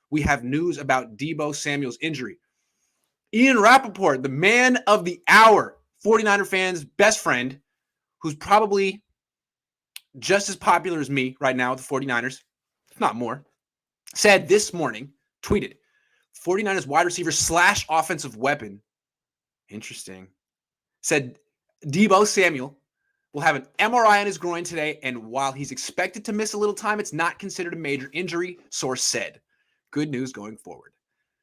we have news about Deebo Samuel's injury. Ian Rappaport, the man of the hour, 49er fans' best friend, who's probably just as popular as me right now with the 49ers, if not more, said this morning, tweeted, 49ers wide receiver / offensive weapon, interesting, said Deebo Samuel will have an MRI on his groin today, and while he's expected to miss a little time, it's not considered a major injury, source said. Good news going forward.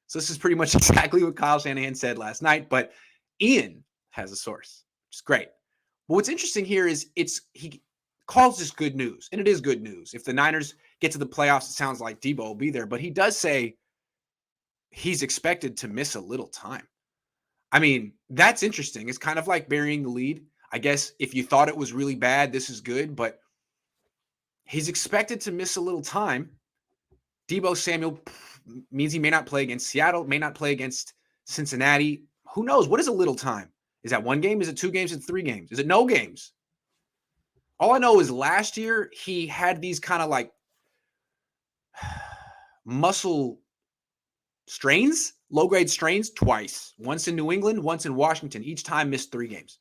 So this is pretty much exactly what Kyle Shanahan said last night, but Ian has a source, which is great. But what's interesting here is he calls this good news, and it is good news. If the Niners get to the playoffs, it sounds like Deebo will be there, but he does say he's expected to miss a little time. I mean, that's interesting. It's kind of like burying the lead. I guess if you thought it was really bad, this is good, but he's expected to miss a little time. Deebo Samuel means he may not play against Seattle, may not play against Cincinnati. Who knows? What is a little time? Is that 1 game? Is it 2 games? Is it 3 games? Is it no games? All I know is last year he had these kind of like muscle strains, low-grade strains twice. Once in New England, once in Washington. Each time missed 3 games.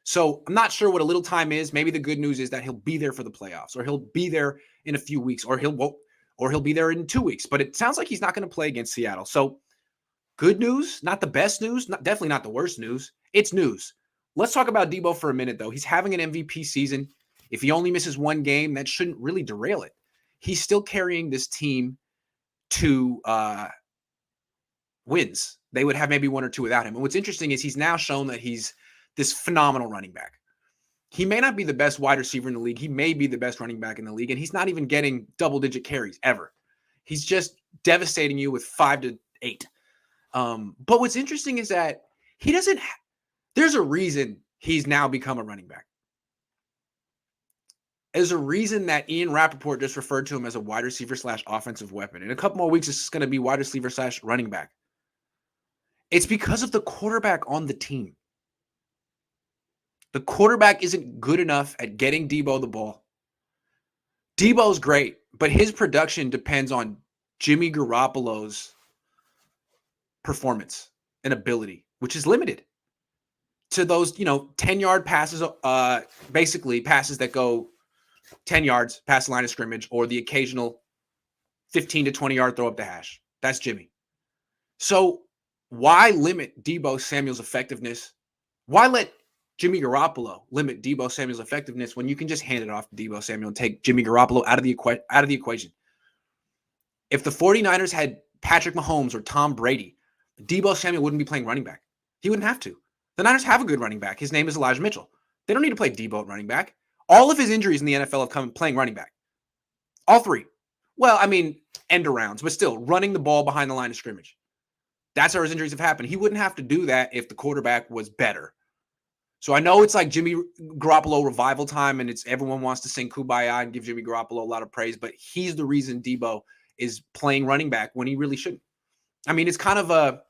So I'm not sure what a little time is. Maybe the good news is that he'll be there for the playoffs, or he'll be there in a few weeks, or he'll be there in 2 weeks. But it sounds like he's not going to play against Seattle. So good news, not the best news, definitely not the worst news. It's news. Let's talk about Deebo for a minute, though. He's having an MVP season. If he only misses 1 game, that shouldn't really derail it. He's still carrying this team to wins. They would have maybe 1 or 2 without him. And what's interesting is he's now shown that he's this phenomenal running back. He may not be the best wide receiver in the league. He may be the best running back in the league, and he's not even getting double-digit carries ever. He's just devastating you with 5 to 8. But what's interesting is that he doesn't there's a reason he's now become a running back. There's a reason that Ian Rappaport just referred to him as a wide receiver / offensive weapon. In a couple more weeks, it's going to be wide receiver / running back. It's because of the quarterback on the team. The quarterback isn't good enough at getting Deebo the ball. Deebo's great, but his production depends on Jimmy Garoppolo's performance and ability, which is limited to those, 10-yard passes, basically passes that go 10 yards past the line of scrimmage, or the occasional 15 to 20-yard throw up the hash. That's Jimmy. So why limit Deebo Samuel's effectiveness? Why let Jimmy Garoppolo limit Deebo Samuel's effectiveness when you can just hand it off to Deebo Samuel and take Jimmy Garoppolo out of the equation? If the 49ers had Patrick Mahomes or Tom Brady, Deebo Samuel wouldn't be playing running back. He wouldn't have to. The Niners have a good running back. His name is Elijah Mitchell. They don't need to play Deebo at running back. All of his injuries in the NFL have come playing running back. All 3. Well, I mean, end arounds, but still running the ball behind the line of scrimmage. That's how his injuries have happened. He wouldn't have to do that if the quarterback was better. So I know it's like Jimmy Garoppolo revival time, and everyone wants to sing Kumbaya and give Jimmy Garoppolo a lot of praise, but he's the reason Deebo is playing running back when he really shouldn't. I mean, it's kind of a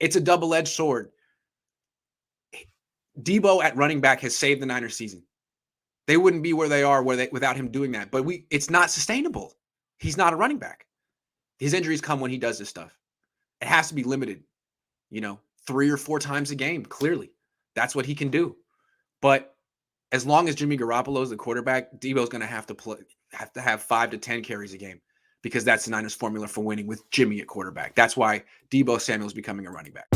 double-edged sword. Deebo at running back has saved the Niners season. They wouldn't be where they are without him doing that. But it's not sustainable. He's not a running back. His injuries come when he does this stuff. It has to be limited, 3 or 4 times a game, clearly. That's what he can do. But as long as Jimmy Garoppolo is the quarterback, Deebo's going to have to have 5 to 10 carries a game, because that's the Niners formula for winning with Jimmy at quarterback. That's why Deebo Samuel is becoming a running back.